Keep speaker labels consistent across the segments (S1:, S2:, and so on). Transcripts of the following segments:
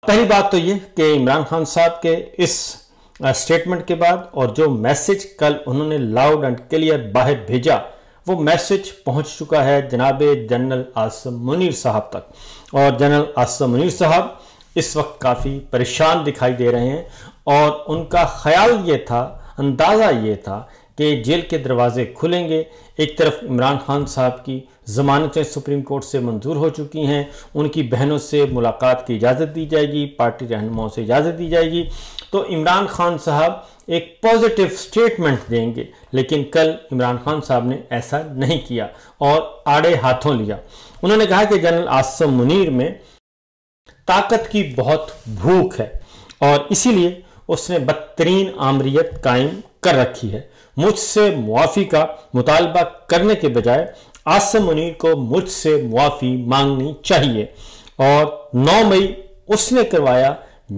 S1: پہلی بات تو یہ کہ عمران خان صاحب کے اس سٹیٹمنٹ کے بعد اور جو میسج کل انہوں نے لاؤڈ اینڈ کلیئر باہر بھیجا وہ میسج پہنچ چکا ہے جناب جنرل عاصم منیر صاحب تک، اور جنرل عاصم منیر صاحب اس وقت کافی پریشان دکھائی دے رہے ہیں، اور ان کا خیال یہ تھا، اندازہ یہ تھا کہ جیل کے دروازے کھلیں گے۔ ایک طرف عمران خان صاحب کی ضمانتیں سپریم کورٹ سے منظور ہو چکی ہیں، ان کی بہنوں سے ملاقات کی اجازت دی جائے گی، پارٹی رہنماؤں سے اجازت دی جائے گی، تو عمران خان صاحب ایک پازیٹیو سٹیٹمنٹ دیں گے، لیکن کل عمران خان صاحب نے ایسا نہیں کیا اور آڑے ہاتھوں لیا۔ انہوں نے کہا کہ جنرل عاصم منیر میں طاقت کی بہت بھوک ہے اور اسی لیے اس نے بدترین آمریت قائم کر رکھی ہے۔ مجھ سے معافی کا مطالبہ کرنے کے بجائے عاصم منیر کو مجھ سے معافی مانگنی چاہیے، اور 9 مئی اس نے کروایا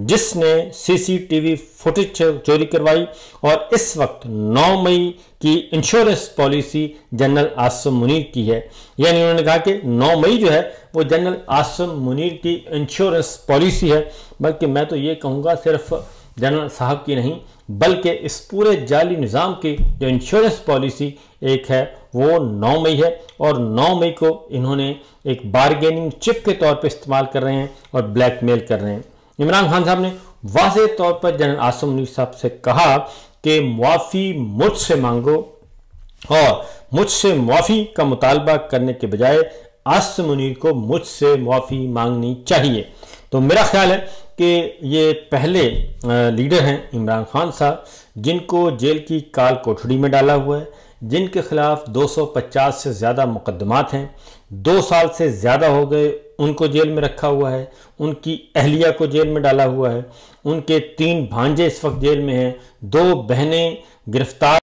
S1: جس نے سی سی ٹی وی فوٹیج چوری کروائی، اور اس وقت 9 مئی کی insurance policy general Asim Munir کی ہے۔ یعنی انہوں نے کہا کہ 9 مئی جو ہے وہ جنرل عاصم منیر کی انشورنس پالیسی ہے، بلکہ میں تو یہ کہوں گا صرف جنرل صاحب کی نہیں بلکہ اس پورے جعلی نظام کی جو انشورنس پالیسی ایک ہے وہ 9 مئی ہے، اور 9 مئی کو انہوں نے ایک بارگیننگ چپ کے طور پہ استعمال کر رہے ہیں اور بلیک میل کر رہے ہیں۔ عمران خان صاحب نے واضح طور پر جنرل عاصم منیر صاحب سے کہا کہ معافی مجھ سے مانگو، اور مجھ سے معافی کا مطالبہ کرنے کے بجائے عاصم منیر کو مجھ سے معافی مانگنی چاہیے۔ تو میرا خیال ہے کہ یہ پہلے لیڈر ہیں عمران خان صاحب جن کو جیل کی کال کوٹھڑی میں ڈالا ہوا ہے، جن کے خلاف 250 سے زیادہ مقدمات ہیں، 2 سال سے زیادہ ہو گئے ان کو جیل میں رکھا ہوا ہے، ان کی اہلیہ کو جیل میں ڈالا ہوا ہے، ان کے 3 بھانجے اس وقت جیل میں ہیں، 2 بہنیں گرفتار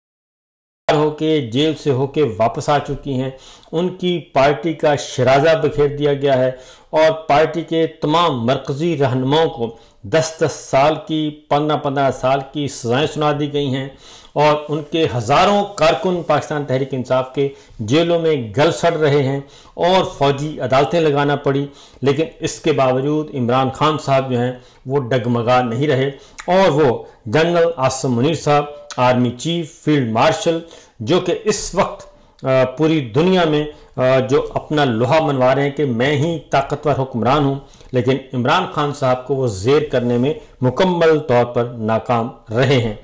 S1: ہو کے جیل سے ہو کے واپس آ چکی ہیں، ان کی پارٹی کا شرازہ بکھیر دیا گیا ہے، اور پارٹی کے تمام مرکزی رہنماؤں کو 10-10 سال کی 15-15 سال کی سزائیں سنا دی گئی ہیں، اور ان کے ہزاروں کارکن پاکستان تحریک انصاف کے جیلوں میں گل سڑ رہے ہیں اور فوجی عدالتیں لگانا پڑی، لیکن اس کے باوجود عمران خان صاحب جو ہیں وہ ڈگمگا نہیں رہے، اور وہ جنرل عاصم منیر صاحب آرمی چیف فیلڈ مارشل جو کہ اس وقت پوری دنیا میں جو اپنا لوہا منوا رہے ہیں کہ میں ہی طاقتور حکمران ہوں، لیکن عمران خان صاحب کو وہ زیر کرنے میں مکمل طور پر ناکام رہے ہیں۔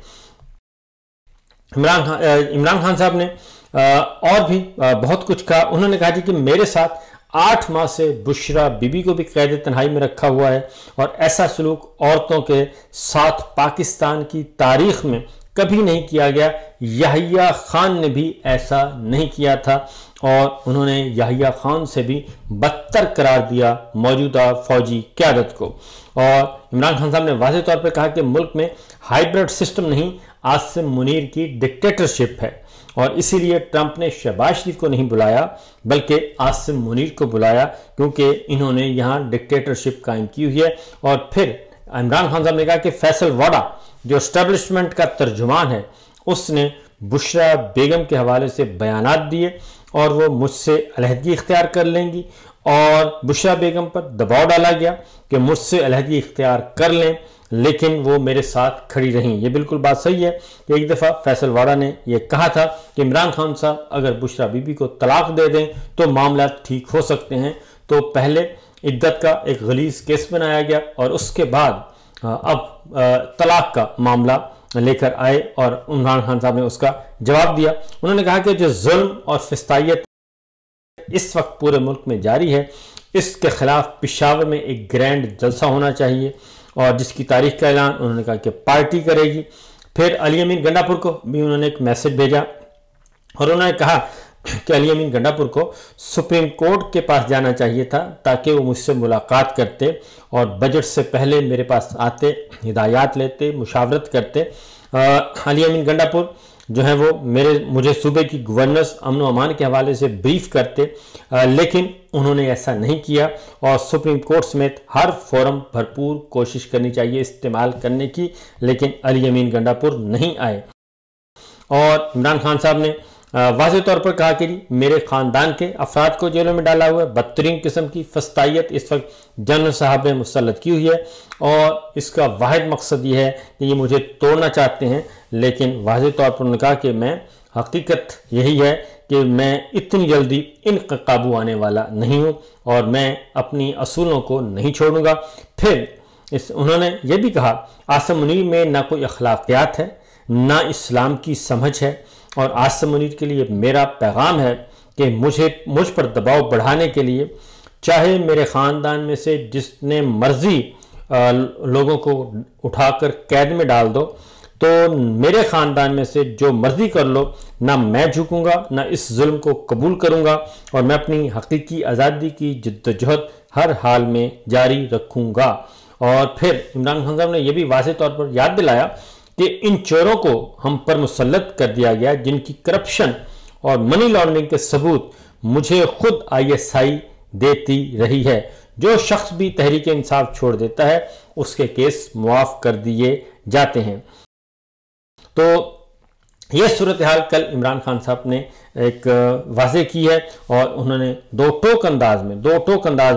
S1: عمران خان صاحب نے اور بھی بہت کچھ کہا۔ انہوں نے کہا کہ میرے ساتھ 8 ماہ سے بشرا بی بی کو بھی قید تنہائی میں رکھا ہوا ہے، اور ایسا سلوک عورتوں کے ساتھ پاکستان کی تاریخ میں کبھی نہیں کیا گیا، یحییٰ خان نے بھی ایسا نہیں کیا تھا، اور انہوں نے یحییٰ خان سے بھی بدتر قرار دیا موجودہ فوجی قیادت کو۔ اور عمران خان صاحب نے واضح طور پہ کہا کہ ملک میں ہائیبرڈ سسٹم نہیں، عاصم منیر کی ڈکٹیٹرشپ ہے، اور اسی لیے ٹرمپ نے شہباز شریف کو نہیں بلایا بلکہ عاصم منیر کو بلایا، کیونکہ انہوں نے یہاں ڈکٹیٹرشپ قائم کی ہوئی ہے۔ اور پھر عمران خان صاحب نے کہا کہ فیصل واڈا جو اسٹیبلشمنٹ کا ترجمان ہے اس نے بشرا بیگم کے حوالے سے بیانات دیے، اور وہ مجھ سے علیحدگی اختیار کر لیں گی، اور بشرا بیگم پر دباؤ ڈالا گیا کہ مجھ سے علیحدگی اختیار کر لیں، لیکن وہ میرے ساتھ کھڑی رہیں۔ یہ بالکل بات صحیح ہے کہ ایک دفعہ فیصل واڈا نے یہ کہا تھا کہ عمران خان صاحب اگر بشرا بی بی کو طلاق دے دیں تو معاملات ٹھیک ہو سکتے ہیں، تو پہلے عدت کا ایک غلیظ کیس بنایا گیا، اور اس کے بعد اب طلاق کا معاملہ لے کر آئے، اور عمران خان صاحب نے اس کا جواب دیا۔ انہوں نے کہا کہ جو ظلم اور فسطائیت اس وقت پورے ملک میں جاری ہے اس کے خلاف پشاور میں ایک گرینڈ جلسہ ہونا چاہیے، اور جس کی تاریخ کا اعلان انہوں نے کہا کہ پارٹی کرے گی۔ پھر علی امین گنڈا پور کو بھی انہوں نے ایک میسج بھیجا، اور انہوں نے کہا کہ علی امین گنڈا پور کو سپریم کورٹ کے پاس جانا چاہیے تھا تاکہ وہ مجھ سے ملاقات کرتے اور بجٹ سے پہلے میرے پاس آتے، ہدایات لیتے، مشاورت کرتے۔ علی امین گنڈا پور جو ہیں وہ مجھے صوبے کی گورننس امن و امان کے حوالے سے بریف کرتے، لیکن انہوں نے ایسا نہیں کیا، اور سپریم کورٹ سمیت ہر فورم بھرپور کوشش کرنی چاہیے استعمال کرنے کی، لیکن علی امین گنڈا پور نہیں آئے۔ اور عمران خان صاحب نے واضح طور پر کہا کہ جی میرے خاندان کے افراد کو جیلوں میں ڈالا ہوا ہے، بدترین قسم کی فسطائیت اس وقت جنرل صاحب نے مسلط کی ہوئی ہے، اور اس کا واحد مقصد یہ ہے کہ یہ مجھے توڑنا چاہتے ہیں، لیکن واضح طور پر انہوں نے کہا کہ میں حقیقت یہی ہے کہ میں اتنی جلدی ان کا قابو آنے والا نہیں ہوں، اور میں اپنی اصولوں کو نہیں چھوڑوں گا۔ پھر انہوں نے یہ بھی کہا عاصم منیر میں نہ کوئی اخلاقیات ہے، نہ اسلام کی سمجھ ہے، اور عاصم منیر کے لیے میرا پیغام ہے کہ مجھ پر دباؤ بڑھانے کے لیے چاہے میرے خاندان میں سے جس نے مرضی لوگوں کو اٹھا کر قید میں ڈال دو، تو میرے خاندان میں سے جو مرضی کر لو، نہ میں جھکوں گا، نہ اس ظلم کو قبول کروں گا، اور میں اپنی حقیقی آزادی کی جدوجہد ہر حال میں جاری رکھوں گا۔ اور پھر عمران خان صاحب نے یہ بھی واضح طور پر یاد دلایا کہ ان چوروں کو ہم پر مسلط کر دیا گیا جن کی کرپشن اور منی لانڈرنگ کے ثبوت مجھے خود ISI دیتی رہی ہے۔ جو شخص بھی تحریک انصاف چھوڑ دیتا ہے اس کے کیس معاف کر دیے جاتے ہیں۔ تو یہ صورتحال کل عمران خان صاحب نے ایک واضح کی ہے، اور انہوں نے دو ٹوک انداز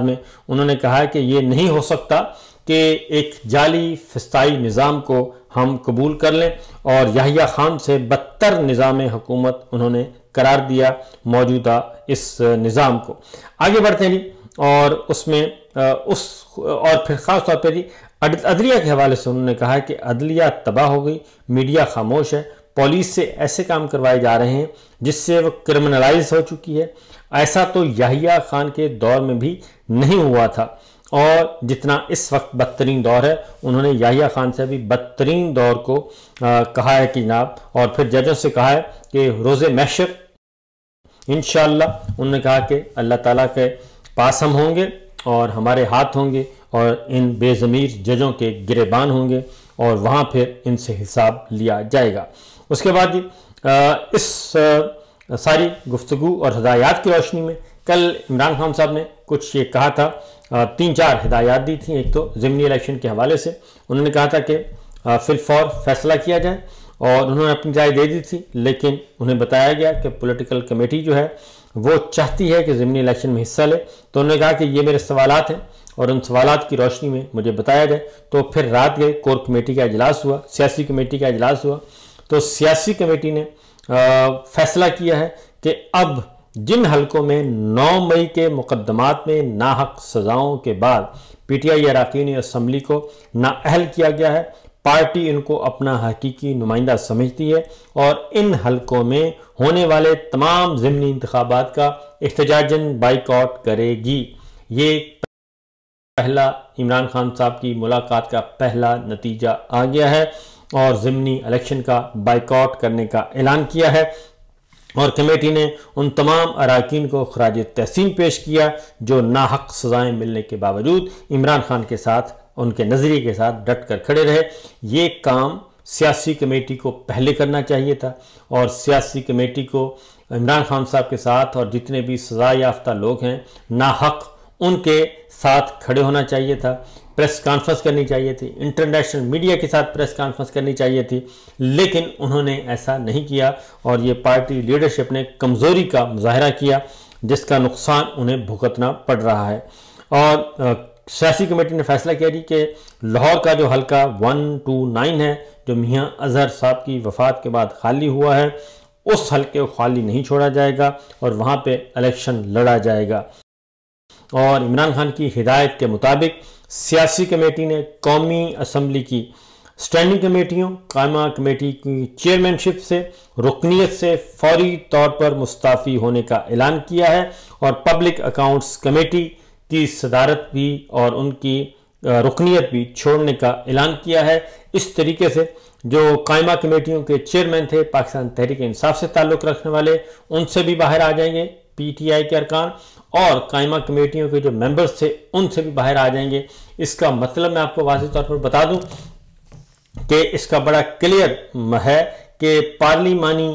S1: میں انہوں نے کہا کہ یہ نہیں ہو سکتا کہ ایک جعلی فسطائی نظام کو ہم قبول کر لیں، اور یحییٰ خان سے بدتر نظام حکومت انہوں نے قرار دیا موجودہ اس نظام کو۔ آگے بڑھتے ہیں جی، اور اس میں اور پھر خاص طور پہ جی عدلیہ کے حوالے سے انہوں نے کہا کہ عدلیہ تباہ ہو گئی، میڈیا خاموش ہے، پولیس سے ایسے کام کروائے جا رہے ہیں جس سے وہ کرمنلائز ہو چکی ہے، ایسا تو یحییٰ خان کے دور میں بھی نہیں ہوا تھا، اور جتنا اس وقت بدترین دور ہے انہوں نے یحییٰ خان سے بھی بدترین دور کو کہا ہے کہ جناب، اور پھر ججوں سے کہا ہے کہ روز محشر انشاءاللہ انہوں نے کہا کہ اللہ تعالیٰ کے پاس ہم ہوں گے اور ہمارے ہاتھ ہوں گے، اور ان بے ضمیر ججوں کے گریبان ہوں گے، اور وہاں پھر ان سے حساب لیا جائے گا۔ اس کے بعد اس ساری گفتگو اور ہدایات کی روشنی میں کل عمران خان صاحب نے کچھ یہ کہا تھا، 3-4 ہدایات دی تھیں۔ ایک تو ضمنی الیکشن کے حوالے سے انہوں نے کہا تھا کہ فی الفور فیصلہ کیا جائے، اور انہوں نے اپنی رائے دے دی تھی، لیکن انہیں بتایا گیا کہ پولیٹیکل کمیٹی جو ہے وہ چاہتی ہے کہ ضمنی الیکشن میں حصہ لے، تو انہوں نے کہا کہ یہ میرے سوالات ہیں اور ان سوالات کی روشنی میں مجھے بتایا جائے۔ تو پھر رات گئے، کور کمیٹی کا اجلاس ہوا، سیاسی کمیٹی کا اجلاس ہوا، تو سیاسی کمیٹی نے فیصلہ کیا ہے کہ اب جن حلقوں میں 9 مئی کے مقدمات میں ناحق سزاؤں کے بعد PTI اراکین اسمبلی کو نااہل کیا گیا ہے، پارٹی ان کو اپنا حقیقی نمائندہ سمجھتی ہے، اور ان حلقوں میں ہونے والے تمام ضمنی انتخابات کا احتجاجاً بائیکاٹ کرے گی۔ یہ پہلا عمران خان صاحب کی ملاقات کا پہلا نتیجہ آ گیا ہے، اور ضمنی الیکشن کا بائیکاٹ کرنے کا اعلان کیا ہے، اور کمیٹی نے ان تمام اراکین کو خراج تحسین پیش کیا جو ناحق سزائیں ملنے کے باوجود عمران خان کے ساتھ، ان کے نظریے کے ساتھ ڈٹ کر کھڑے رہے۔ یہ کام سیاسی کمیٹی کو پہلے کرنا چاہیے تھا، اور سیاسی کمیٹی کو عمران خان صاحب کے ساتھ اور جتنے بھی سزا یافتہ لوگ ہیں ناحق، ان کے ساتھ کھڑے ہونا چاہیے تھا، پریس کانفرنس کرنی چاہیے تھی، انٹرنیشنل میڈیا کے ساتھ پریس کانفرنس کرنی چاہیے تھی، لیکن انہوں نے ایسا نہیں کیا، اور یہ پارٹی لیڈرشپ نے کمزوری کا مظاہرہ کیا جس کا نقصان انہیں بھگتنا پڑ رہا ہے۔ اور سیاسی کمیٹی نے فیصلہ کیا کہ لاہور کا جو حلقہ 129 ہے، جو میاں اظہر صاحب کی وفات کے بعد خالی ہوا ہے، اس حلقے کو خالی نہیں چھوڑا جائے گا، اور وہاں پہ الیکشن لڑا جائے گا۔ اور عمران خان کی ہدایت کے مطابق سیاسی کمیٹی نے قومی اسمبلی کی اسٹینڈنگ کمیٹیوں، قائمہ کمیٹی کی چیئرمین شپ سے، رکنیت سے فوری طور پر مستعفی ہونے کا اعلان کیا ہے، اور پبلک اکاؤنٹس کمیٹی کی صدارت بھی اور ان کی رکنیت بھی چھوڑنے کا اعلان کیا ہے۔ اس طریقے سے جو قائمہ کمیٹیوں کے چیئرمین تھے پاکستان تحریک انصاف سے تعلق رکھنے والے، ان سے بھی باہر آ جائیں گے PTI کے ارکان، اور قائمہ کمیٹیوں کے جو ممبرز تھے ان سے بھی باہر آ جائیں گے۔ اس کا مطلب میں آپ کو واضح طور پر بتا دوں کہ اس کا بڑا کلیئر ہے کہ پارلیمانی